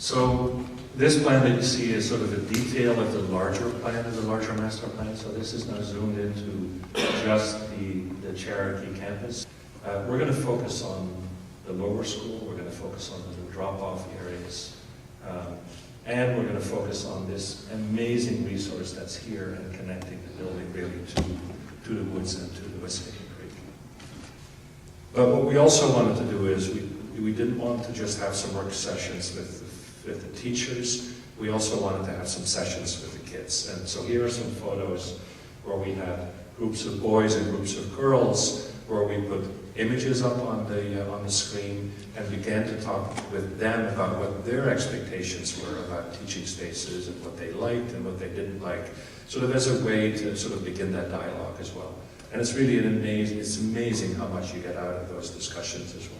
So this plan that you see is sort of a detail of the larger plan, of the larger master plan. So this is now zoomed into just the Cherokee campus. We're going to focus on the lower school. We're going to focus on the drop-off areas. And we're going to focus on this amazing resource that's here and connecting the building really to the woods and to the Westhaven Creek. But what we also wanted to do is we didn't want to just have some work sessions with the teachers. We also wanted to have some sessions with the kids. And so here are some photos where we had groups of boys and groups of girls where we put images up on the screen and began to talk with them about what their expectations were about teaching spaces and what they liked and what they didn't like, sort of as a way to sort of begin that dialogue as well. And it's really it's amazing how much you get out of those discussions as well.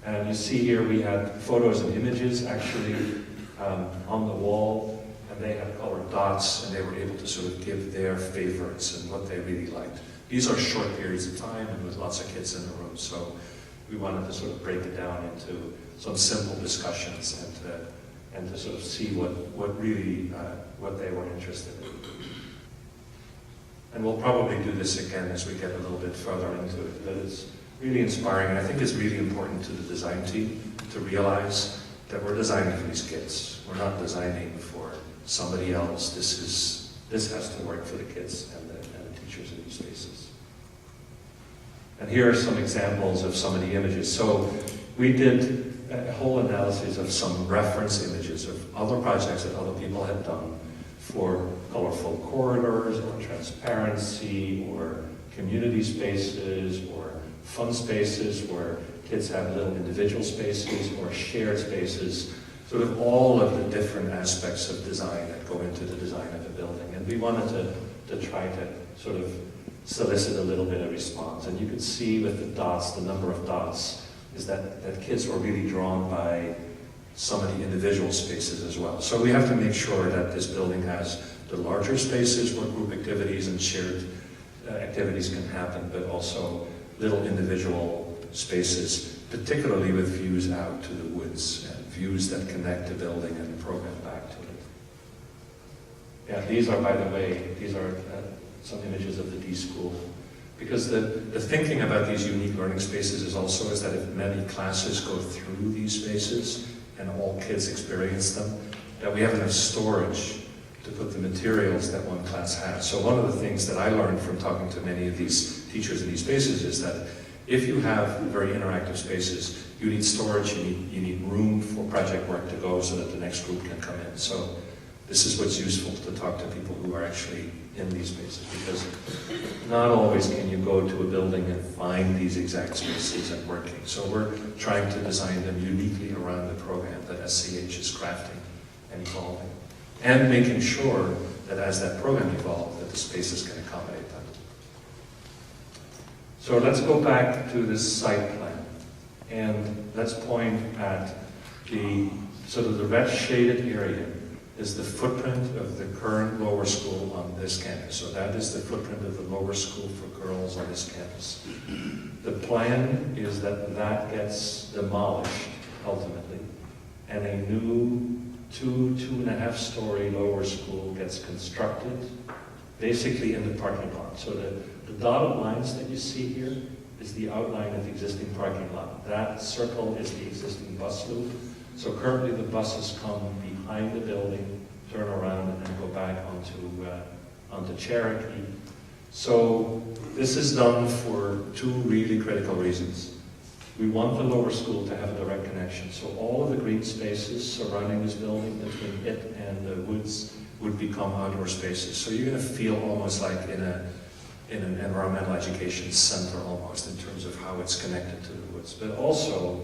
And you see here we had photos and images actually on the wall, and they had colored dots, and they were able to sort of give their favorites and what they really liked. These are short periods of time and with lots of kids in the room, so we wanted to sort of break it down into some simple discussions and to sort of see what they were interested in. And we'll probably do this again as we get a little bit further into it, but it's really inspiring, and I think it's really important to the design team to realize that we're designing for these kids. We're not designing for somebody else. This has to work for the kids and the teachers in these spaces. And here are some examples of some of the images. So we did a whole analysis of some reference images of other projects that other people had done for colorful corridors or transparency or community spaces or fun spaces where kids have little individual spaces or shared spaces, sort of all of the different aspects of design that go into the design of a building. And we wanted to try to sort of solicit a little bit of response. And you could see with the dots, the number of dots, is that kids were really drawn by some of the individual spaces as well. So we have to make sure that this building has the larger spaces where group activities and shared activities can happen, but also little individual spaces, particularly with views out to the woods and views that connect the building and the program back to it. Yeah, these are, by the way, some images of the D School. Because the thinking about these unique learning spaces is that if many classes go through these spaces and all kids experience them, that we have enough storage to put the materials that one class has. So one of the things that I learned from talking to many of these teachers in these spaces is that if you have very interactive spaces, you need storage, you need room for project work to go so that the next group can come in. So this is what's useful to talk to people who are actually in these spaces, because not always can you go to a building and find these exact spaces and working. So we're trying to design them uniquely around the program that SCH is crafting and evolving, and making sure that as that program evolves, that the spaces can accommodate that. So let's go back to this site plan, and let's point at the sort of the red shaded area is the footprint of the current lower school on this campus. So that is the footprint of the lower school for girls on this campus. The plan is that that gets demolished ultimately, and a new 2.5 story lower school gets constructed basically in the parking lot. So the dotted lines that you see here is the outline of the existing parking lot. That circle is the existing bus loop. So currently the buses come behind the building, turn around, and then go back onto Cherokee. So this is done for two really critical reasons. We want the lower school to have a direct connection. So all of the green spaces surrounding this building between it and the woods would become outdoor spaces. So you're going to feel almost like in an environmental education center almost in terms of how it's connected to the woods. But also,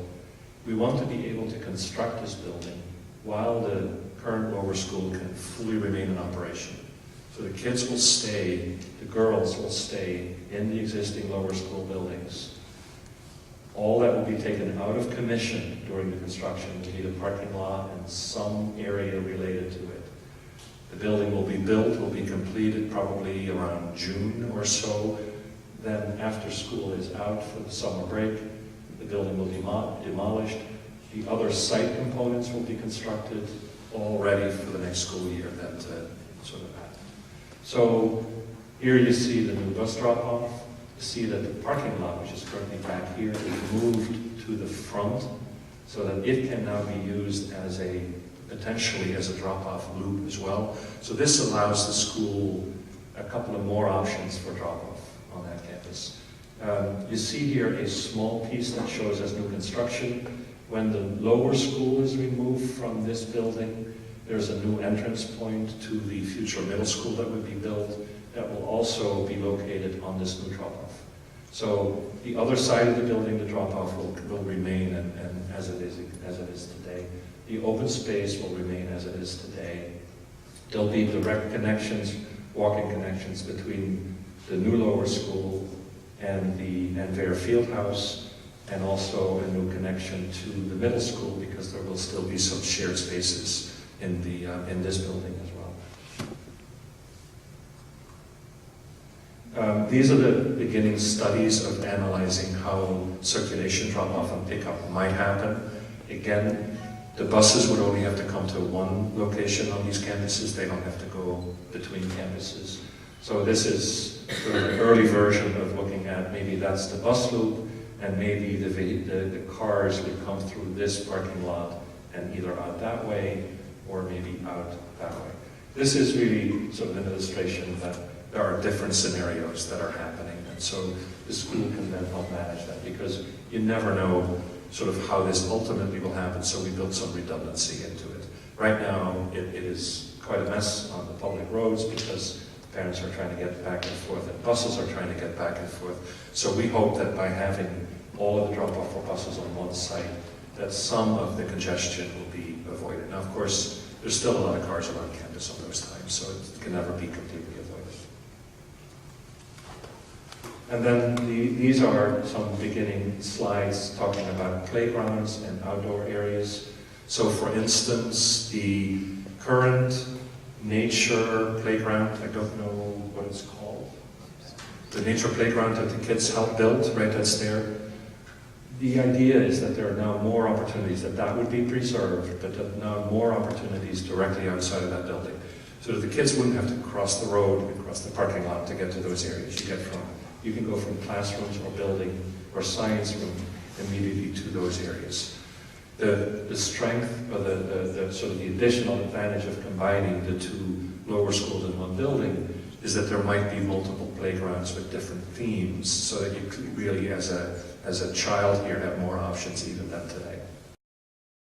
we want to be able to construct this building while the current lower school can fully remain in operation. So the kids will stay, the girls will stay in the existing lower school buildings. All that will be taken out of commission during the construction will be the parking lot and some area related to it. The building will be built, will be completed probably around June or so. Then after school is out for the summer break, the building will be demolished, The other site components will be constructed, all ready for the next school year that sort of that. So here you see the new bus drop-off. You see that the parking lot, which is currently back here, is moved to the front so that it can now be used as potentially as a drop-off loop as well. So this allows the school a couple of more options for drop-off on that campus. You see here a small piece that shows as new construction. When the lower school is removed from this building, there's a new entrance point to the future middle school that would be built that will also be located on this new drop-off. So the other side of the building, the drop-off will remain and as it is today. The open space will remain as it is today. There'll be direct connections, walking connections between the new lower school and the Vare Fieldhouse, and also a new connection to the middle school because there will still be some shared spaces in this building as well. These are the beginning studies of analyzing how circulation drop-off and pickup might happen. Again, the buses would only have to come to one location on these campuses. They don't have to go between campuses. So this is sort of an early version of looking at maybe that's the bus loop, and maybe the cars would come through this parking lot and either out that way or maybe out that way. This is really sort of an illustration that there are different scenarios that are happening, and so the school can then help manage that because you never know sort of how this ultimately will happen, so we built some redundancy into it. Right now, it is quite a mess on the public roads because parents are trying to get back and forth and buses are trying to get back and forth. So we hope that by having all of the drop-off for buses on one site, that some of the congestion will be avoided. Now, of course, there's still a lot of cars around campus on those times, so it can never be completely avoided. And then these are some beginning slides talking about playgrounds and outdoor areas. So for instance, the current nature playground, I don't know what it's called, the nature playground that the kids helped build, right, that's there. The idea is that there are now more opportunities, that would be preserved, but that now more opportunities directly outside of that building. So that the kids wouldn't have to cross the road and cross the parking lot to get to those areas. You can go from classrooms or building or science room immediately to those areas. The strength or the sort of the additional advantage of combining the two lower schools in one building is that there might be multiple playgrounds with different themes so that you could really, as a child here, have more options even than today.